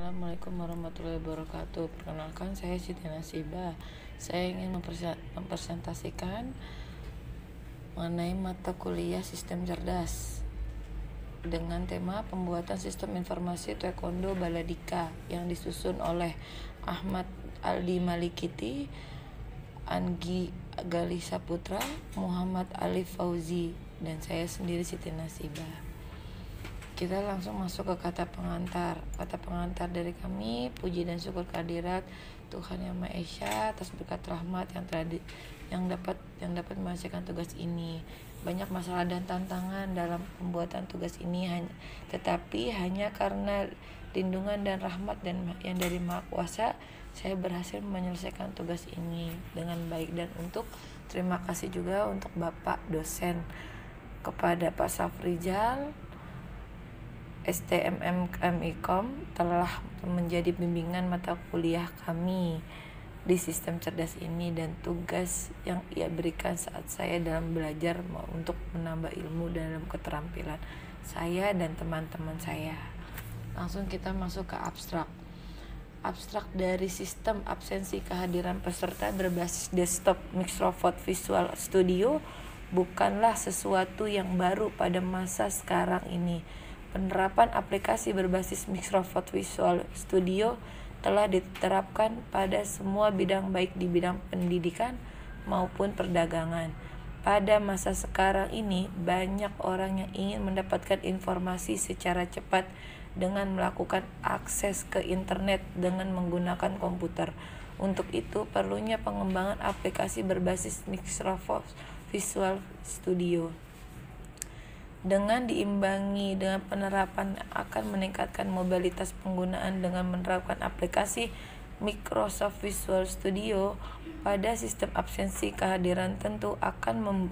Assalamualaikum warahmatullahi wabarakatuh. Perkenalkan, saya Siti Nasiba. Saya ingin mempresentasikan mengenai mata kuliah sistem cerdas dengan tema pembuatan sistem informasi Taekwondo Baladika yang disusun oleh Ahmad Aldi Malikiti, Anggi Gali Saputra, Muhammad Ali Fauzi, dan saya sendiri Siti Nasiba. Kita langsung masuk ke kata pengantar. Kata pengantar dari kami, puji dan syukur kehadirat Tuhan Yang Maha Esa atas berkat rahmat yang dapat menyelesaikan tugas ini. Banyak masalah dan tantangan dalam pembuatan tugas ini, tetapi hanya karena lindungan dan rahmat yang dari Maha Kuasa, saya berhasil menyelesaikan tugas ini dengan baik. Dan untuk terima kasih juga untuk Bapak dosen, kepada Pak Safrizal STMMKMIKOM telah menjadi bimbingan mata kuliah kami di sistem cerdas ini, dan tugas yang ia berikan saat saya dalam belajar untuk menambah ilmu dalam keterampilan saya dan teman-teman saya. Langsung kita masuk ke abstrak. Abstrak dari sistem absensi kehadiran peserta berbasis desktop Microsoft Visual Studio bukanlah sesuatu yang baru pada masa sekarang ini. Penerapan aplikasi berbasis Microsoft Visual Studio telah diterapkan pada semua bidang, baik di bidang pendidikan maupun perdagangan. Pada masa sekarang ini, banyak orang yang ingin mendapatkan informasi secara cepat dengan melakukan akses ke internet dengan menggunakan komputer. Untuk itu, perlunya pengembangan aplikasi berbasis Microsoft Visual Studio. Dengan diimbangi dengan penerapan akan meningkatkan mobilitas penggunaan dengan menerapkan aplikasi Microsoft Visual Studio pada sistem absensi kehadiran tentu akan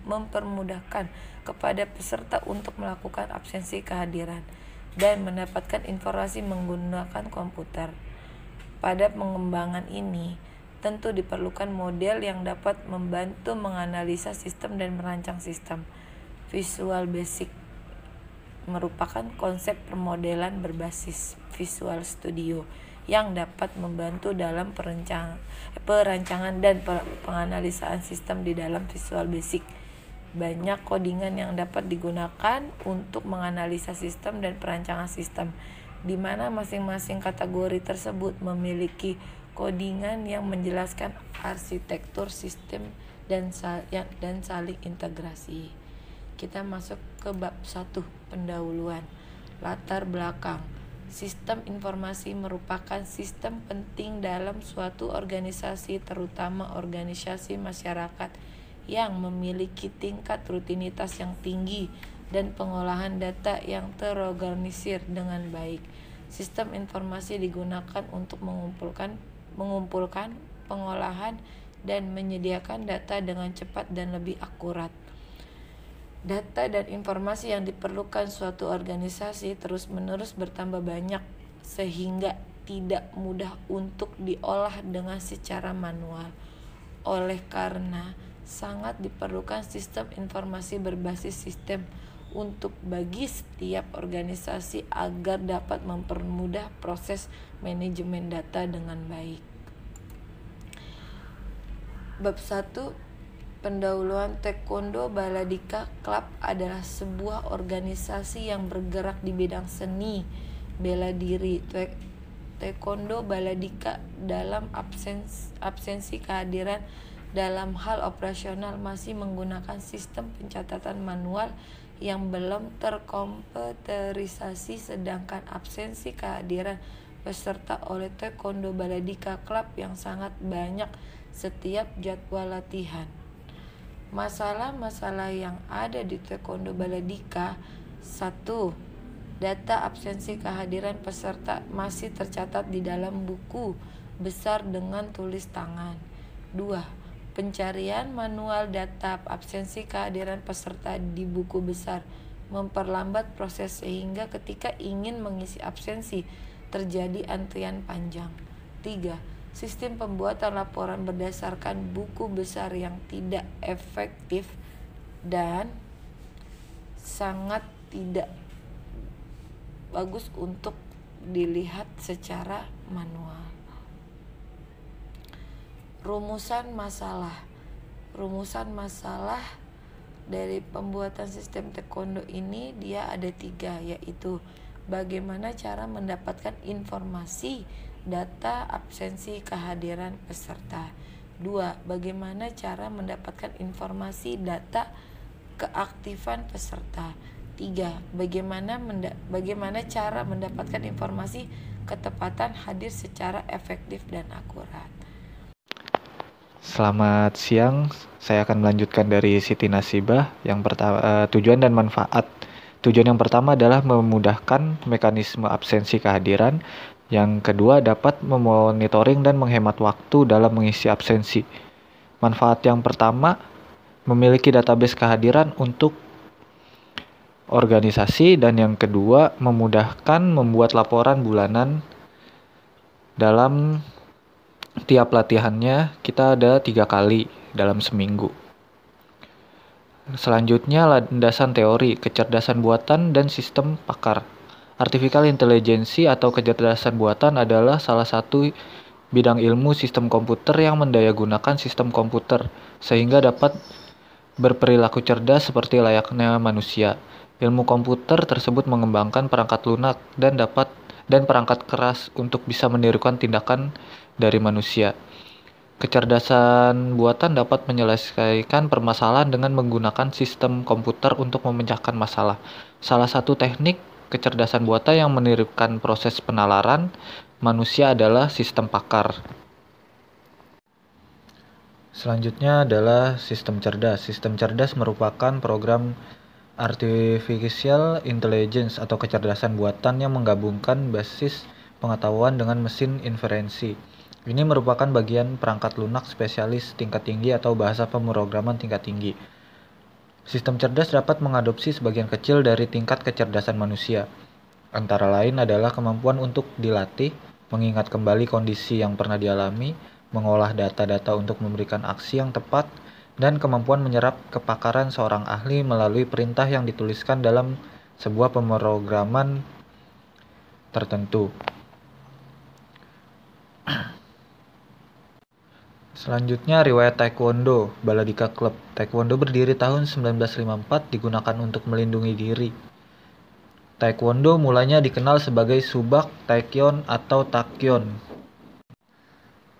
mempermudahkan kepada peserta untuk melakukan absensi kehadiran dan mendapatkan informasi menggunakan komputer. Pada pengembangan ini, tentu diperlukan model yang dapat membantu menganalisa sistem dan merancang sistem. Visual Basic merupakan konsep permodelan berbasis Visual Studio yang dapat membantu dalam perancangan dan penganalisaan sistem di dalam Visual Basic. Banyak codingan yang dapat digunakan untuk menganalisa sistem dan perancangan sistem, di mana masing-masing kategori tersebut memiliki codingan yang menjelaskan arsitektur sistem dan saling integrasi. Kita masuk ke bab 1, pendahuluan. Latar belakang. Sistem informasi merupakan sistem penting dalam suatu organisasi, terutama organisasi masyarakat yang memiliki tingkat rutinitas yang tinggi dan pengolahan data yang terorganisir dengan baik. Sistem informasi digunakan untuk mengumpulkan, pengolahan, dan menyediakan data dengan cepat dan lebih akurat. Data dan informasi yang diperlukan suatu organisasi terus-menerus bertambah banyak sehingga tidak mudah untuk diolah dengan secara manual. Oleh karena sangat diperlukan sistem informasi berbasis sistem untuk bagi setiap organisasi agar dapat mempermudah proses manajemen data dengan baik. Bab 1, pendahuluan. Taekwondo Baladika Club adalah sebuah organisasi yang bergerak di bidang seni bela diri. Taekwondo Baladika dalam absensi kehadiran dalam hal operasional masih menggunakan sistem pencatatan manual yang belum terkomputerisasi, sedangkan absensi kehadiran peserta oleh Taekwondo Baladika Club yang sangat banyak setiap jadwal latihan. Masalah-masalah yang ada di Taekwondo Baladika. 1. Data absensi kehadiran peserta masih tercatat di dalam buku besar dengan tulis tangan. 2. Pencarian manual data absensi kehadiran peserta di buku besar memperlambat proses sehingga ketika ingin mengisi absensi terjadi antrian panjang. 3. Sistem pembuatan laporan berdasarkan buku besar yang tidak efektif dan sangat tidak bagus untuk dilihat secara manual. Rumusan masalah dari pembuatan sistem taekwondo ini dia ada 3, yaitu bagaimana cara mendapatkan informasi, data, absensi, kehadiran peserta. 2. Bagaimana cara mendapatkan informasi, data, keaktifan peserta. 3. Bagaimana cara mendapatkan informasi, ketepatan hadir secara efektif dan akurat. Selamat siang, saya akan melanjutkan dari Siti Nasibah. Yang pertama, tujuan dan manfaat. Tujuan yang pertama adalah memudahkan mekanisme absensi kehadiran. Yang kedua, dapat memonitoring dan menghemat waktu dalam mengisi absensi. Manfaat yang pertama, memiliki database kehadiran untuk organisasi, dan yang kedua, memudahkan membuat laporan bulanan. Dalam tiap latihannya kita ada 3 kali dalam seminggu. Selanjutnya, landasan teori, kecerdasan buatan dan sistem pakar. Artificial intelligence atau kecerdasan buatan adalah salah satu bidang ilmu sistem komputer yang mendayagunakan sistem komputer sehingga dapat berperilaku cerdas seperti layaknya manusia. Ilmu komputer tersebut mengembangkan perangkat lunak dan perangkat keras untuk bisa menirukan tindakan dari manusia. Kecerdasan buatan dapat menyelesaikan permasalahan dengan menggunakan sistem komputer untuk memecahkan masalah. Salah satu teknik kecerdasan buatan yang menirukan proses penalaran manusia adalah sistem pakar. Selanjutnya adalah sistem cerdas. Sistem cerdas merupakan program artificial intelligence atau kecerdasan buatan yang menggabungkan basis pengetahuan dengan mesin inferensi. Ini merupakan bagian perangkat lunak spesialis tingkat tinggi atau bahasa pemrograman tingkat tinggi. Sistem cerdas dapat mengadopsi sebagian kecil dari tingkat kecerdasan manusia. Antara lain adalah kemampuan untuk dilatih, mengingat kembali kondisi yang pernah dialami, mengolah data-data untuk memberikan aksi yang tepat, dan kemampuan menyerap kepakaran seorang ahli melalui perintah yang dituliskan dalam sebuah pemrograman tertentu. Selanjutnya, riwayat Taekwondo, Baladika Club. Taekwondo berdiri tahun 1954, digunakan untuk melindungi diri. Taekwondo mulanya dikenal sebagai Subak, Taekyon, atau Takyon.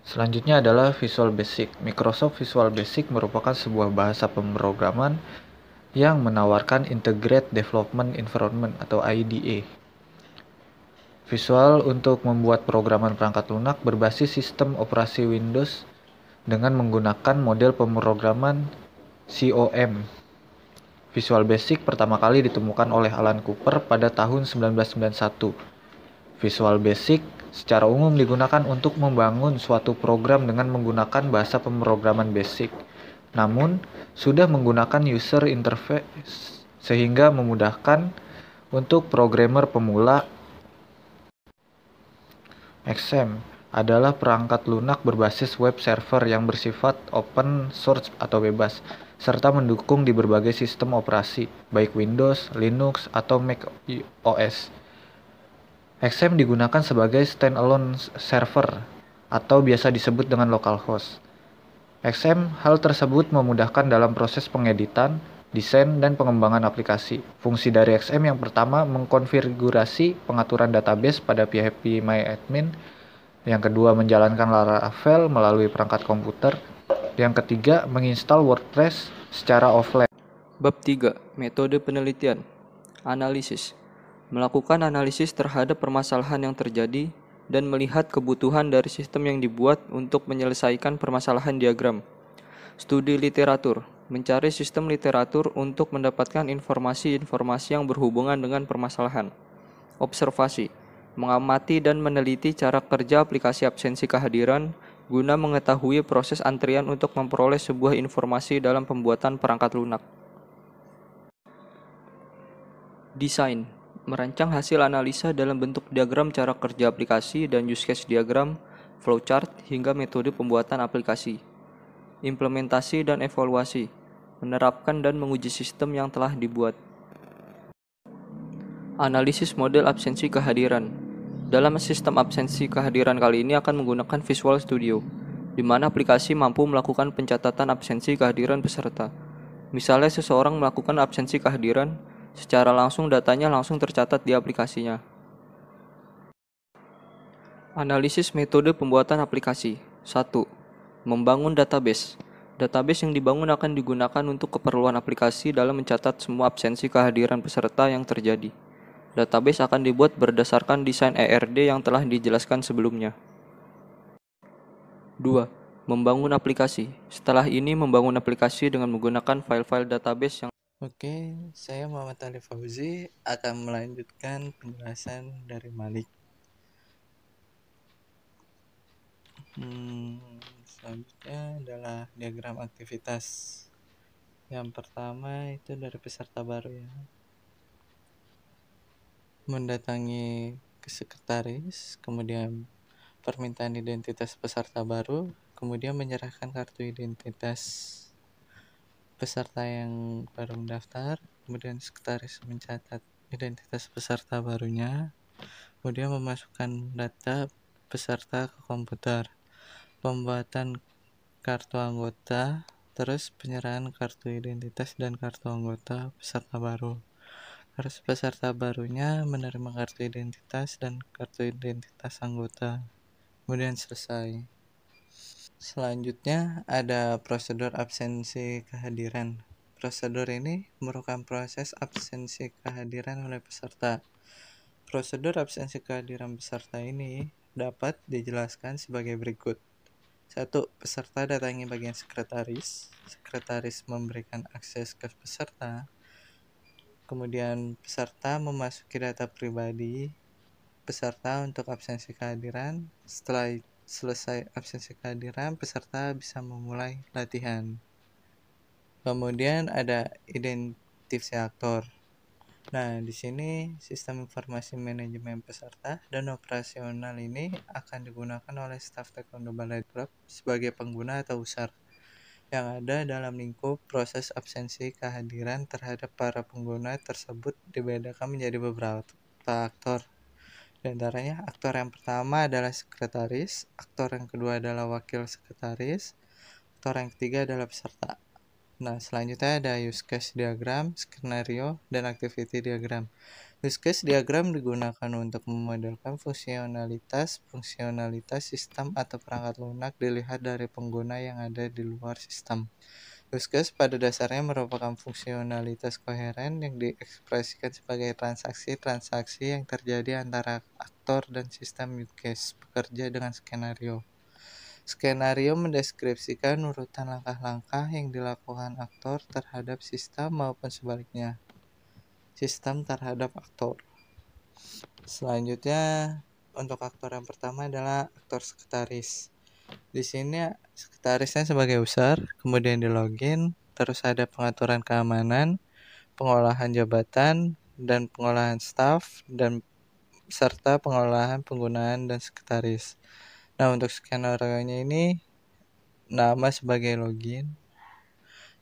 Selanjutnya adalah Visual Basic. Microsoft Visual Basic merupakan sebuah bahasa pemrograman yang menawarkan Integrated Development Environment atau IDE. Visual untuk membuat programan perangkat lunak berbasis sistem operasi Windows dengan menggunakan model pemrograman COM. Visual Basic pertama kali ditemukan oleh Alan Cooper pada tahun 1991. Visual Basic secara umum digunakan untuk membangun suatu program dengan menggunakan bahasa pemrograman basic, namun sudah menggunakan user interface sehingga memudahkan untuk programmer pemula. XAMPP adalah perangkat lunak berbasis web server yang bersifat open source atau bebas, serta mendukung di berbagai sistem operasi, baik Windows, Linux, atau Mac OS. XAMPP digunakan sebagai standalone server atau biasa disebut dengan localhost. XAMPP hal tersebut memudahkan dalam proses pengeditan, desain, dan pengembangan aplikasi. Fungsi dari XAMPP yang pertama mengkonfigurasi pengaturan database pada phpMyAdmin. Yang kedua, menjalankan Laravel melalui perangkat komputer. Yang ketiga, menginstal WordPress secara offline. Bab 3. Metode penelitian. Analisis. Melakukan analisis terhadap permasalahan yang terjadi dan melihat kebutuhan dari sistem yang dibuat untuk menyelesaikan permasalahan diagram. Studi literatur. Mencari sistem literatur untuk mendapatkan informasi-informasi yang berhubungan dengan permasalahan. Observasi. Mengamati dan meneliti cara kerja aplikasi absensi kehadiran guna mengetahui proses antrian untuk memperoleh sebuah informasi dalam pembuatan perangkat lunak. Desain. Merancang hasil analisa dalam bentuk diagram cara kerja aplikasi dan use case diagram, flowchart, hingga metode pembuatan aplikasi. Implementasi dan evaluasi. Menerapkan dan menguji sistem yang telah dibuat. Analisis model absensi kehadiran. Dalam sistem absensi kehadiran kali ini akan menggunakan Visual Studio, di mana aplikasi mampu melakukan pencatatan absensi kehadiran peserta. Misalnya seseorang melakukan absensi kehadiran, secara langsung datanya langsung tercatat di aplikasinya. Analisis metode pembuatan aplikasi. 1. Membangun database. Database yang dibangun akan digunakan untuk keperluan aplikasi dalam mencatat semua absensi kehadiran peserta yang terjadi. Database akan dibuat berdasarkan desain ERD yang telah dijelaskan sebelumnya. 2. Membangun aplikasi. Setelah ini membangun aplikasi dengan menggunakan file-file database yang Oke, saya Muhammad Ali Fauzi akan melanjutkan penjelasan dari Malik. Selanjutnya adalah diagram aktivitas. Yang pertama itu dari peserta baru ya. Mendatangi ke sekretaris, kemudian permintaan identitas peserta baru, kemudian menyerahkan kartu identitas peserta yang baru mendaftar, kemudian sekretaris mencatat identitas peserta barunya, kemudian memasukkan data peserta ke komputer, pembuatan kartu anggota, terus penyerahan kartu identitas dan kartu anggota peserta baru. Terus peserta barunya menerima kartu identitas dan kartu identitas anggota. Kemudian selesai. Selanjutnya ada prosedur absensi kehadiran. Prosedur ini merupakan proses absensi kehadiran oleh peserta. Prosedur absensi kehadiran peserta ini dapat dijelaskan sebagai berikut. 1. Peserta datangi bagian sekretaris. Sekretaris memberikan akses ke peserta. Kemudian peserta memasuki data pribadi peserta untuk absensi kehadiran. Setelah selesai absensi kehadiran, peserta bisa memulai latihan. Kemudian ada identifikasi aktor. Nah, di sini sistem informasi manajemen peserta dan operasional ini akan digunakan oleh staf taekwondo balai klub sebagai pengguna atau user yang ada dalam lingkup proses absensi kehadiran terhadap para pengguna tersebut dibedakan menjadi beberapa aktor. Di antaranya, aktor yang pertama adalah sekretaris, aktor yang kedua adalah wakil sekretaris, aktor yang ketiga adalah peserta. Nah, selanjutnya ada use case diagram, skenario, dan activity diagram. Use case diagram digunakan untuk memodelkan fungsionalitas sistem atau perangkat lunak dilihat dari pengguna yang ada di luar sistem. Use case pada dasarnya merupakan fungsionalitas koheren yang diekspresikan sebagai transaksi-transaksi yang terjadi antara aktor dan sistem use case bekerja dengan skenario. Skenario mendeskripsikan urutan langkah-langkah yang dilakukan aktor terhadap sistem maupun sebaliknya. Sistem terhadap aktor. Selanjutnya, untuk aktor yang pertama adalah aktor sekretaris. Di sini sekretarisnya sebagai user, kemudian di login, terus ada pengaturan keamanan, pengolahan jabatan, dan pengolahan staff, dan serta pengolahan penggunaan dan sekretaris. Nah, untuk skenario-nya ini nama sebagai login.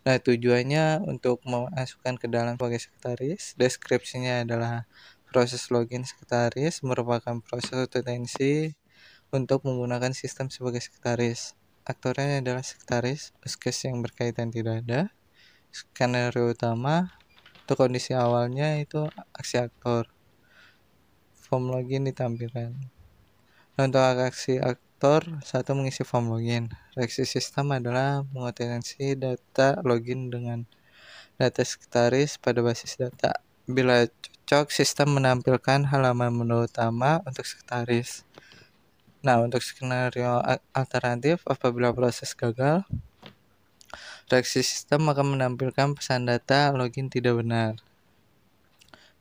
Nah, tujuannya untuk memasukkan ke dalam sebagai sekretaris. Deskripsinya adalah proses login sekretaris merupakan proses akuntansi untuk menggunakan sistem sebagai sekretaris. Aktornya adalah sekretaris, use case yang berkaitan tidak ada. Skenario utama, untuk kondisi awalnya itu aksi aktor. Form login ditampilkan. Untuk aksi aktor, satu mengisi form login. Reaksi sistem adalah mengotensi data login dengan data sekretaris pada basis data. Bila cocok, sistem menampilkan halaman menu utama untuk sekretaris. Nah, untuk skenario alternatif, apabila proses gagal, reaksi sistem akan menampilkan pesan data login tidak benar.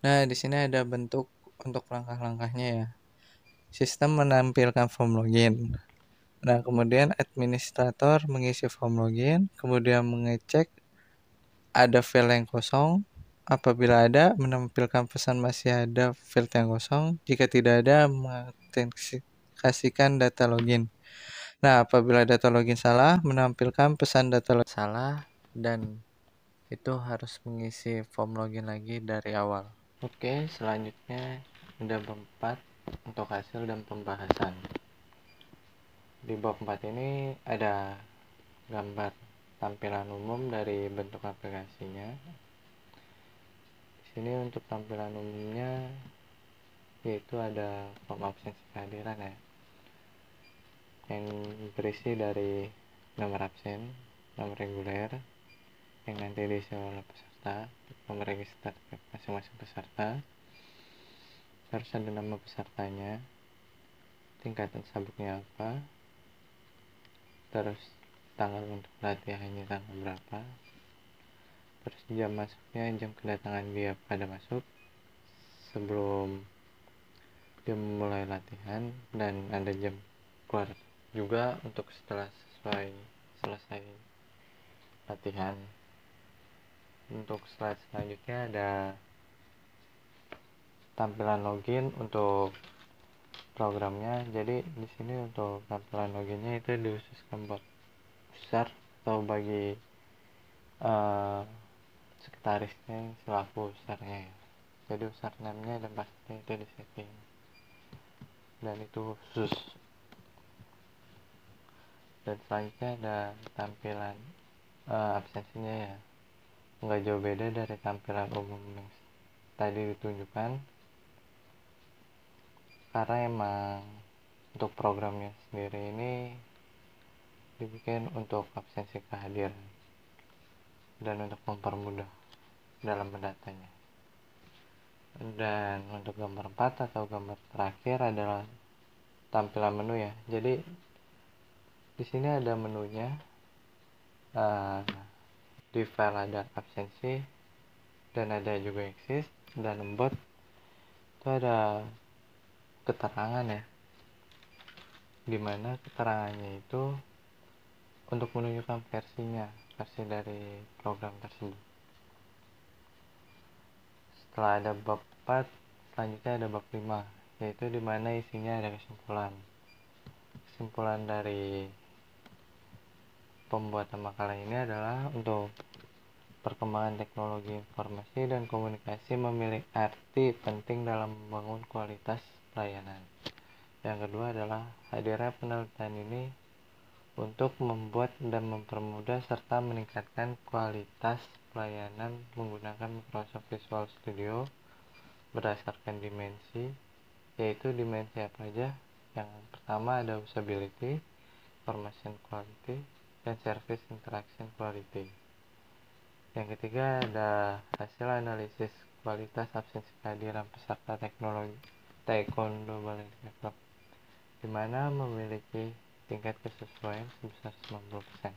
Nah, di sini ada bentuk untuk langkah-langkahnya ya. Sistem menampilkan form login. Nah, kemudian administrator mengisi form login, kemudian mengecek ada file yang kosong. Apabila ada, menampilkan pesan masih ada file yang kosong. Jika tidak ada, mengautentikasikan data login. Nah, apabila data login salah, menampilkan pesan data login salah dan itu harus mengisi form login lagi dari awal. Oke, selanjutnya udah 4. untuk hasil dan pembahasan. Di bab 4 ini ada gambar tampilan umum dari bentuk aplikasinya. Di sini untuk tampilan umumnya yaitu ada form absensi kehadiran ya, yang berisi dari nomor absen, nomor reguler yang nanti diisi oleh peserta, nomor register masing-masing peserta, terus ada nama pesertanya, tingkatan sabuknya apa, terus tanggal untuk latihannya tanggal berapa, terus jam masuknya, jam kedatangan dia pada masuk sebelum dia mulai latihan, dan ada jam keluar juga untuk setelah selesai latihan. Untuk slide selanjutnya ada tampilan login untuk programnya. Jadi di sini untuk tampilan loginnya itu dikhususkan buat user atau bagi sekretarisnya selaku usernya ya. Jadi username-nya dan passwordnya itu di setting, dan itu khusus. Dan selanjutnya ada tampilan absensinya ya, nggak jauh beda dari tampilan umum yang tadi ditunjukkan, karena emang untuk programnya sendiri ini dibikin untuk absensi kehadiran dan untuk mempermudah dalam mendatanya. Dan untuk gambar 4 atau gambar terakhir adalah tampilan menu ya. Jadi di sini ada menunya. Di file ada absensi dan ada juga exist, dan lembut itu ada keterangan ya, dimana keterangannya itu untuk menunjukkan versi dari program tersebut. Setelah ada bab 4, selanjutnya ada bab 5, yaitu dimana isinya ada kesimpulan dari pembuatan makalah ini adalah untuk perkembangan teknologi informasi dan komunikasi memiliki arti penting dalam membangun kualitas pelayanan. Yang kedua adalah hadirnya penelitian ini untuk membuat dan mempermudah serta meningkatkan kualitas pelayanan menggunakan Microsoft Visual Studio berdasarkan dimensi, yaitu dimensi apa aja? Yang pertama ada usability, information quality, dan service interaction quality. Yang ketiga ada hasil analisis kualitas absensi kehadiran peserta teknologi Taekwondo Balenciaga Club, di mana memiliki tingkat kesesuaian sebesar 90%,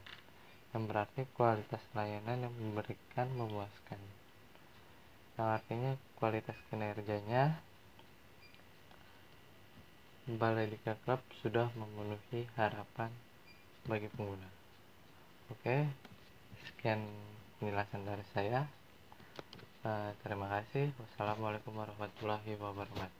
yang berarti kualitas layanan yang memberikan memuaskan. Yang artinya kualitas kinerjanya Balenciaga Club sudah memenuhi harapan bagi pengguna. Oke, sekian penjelasan dari saya. Terima kasih. Wassalamualaikum warahmatullahi wabarakatuh.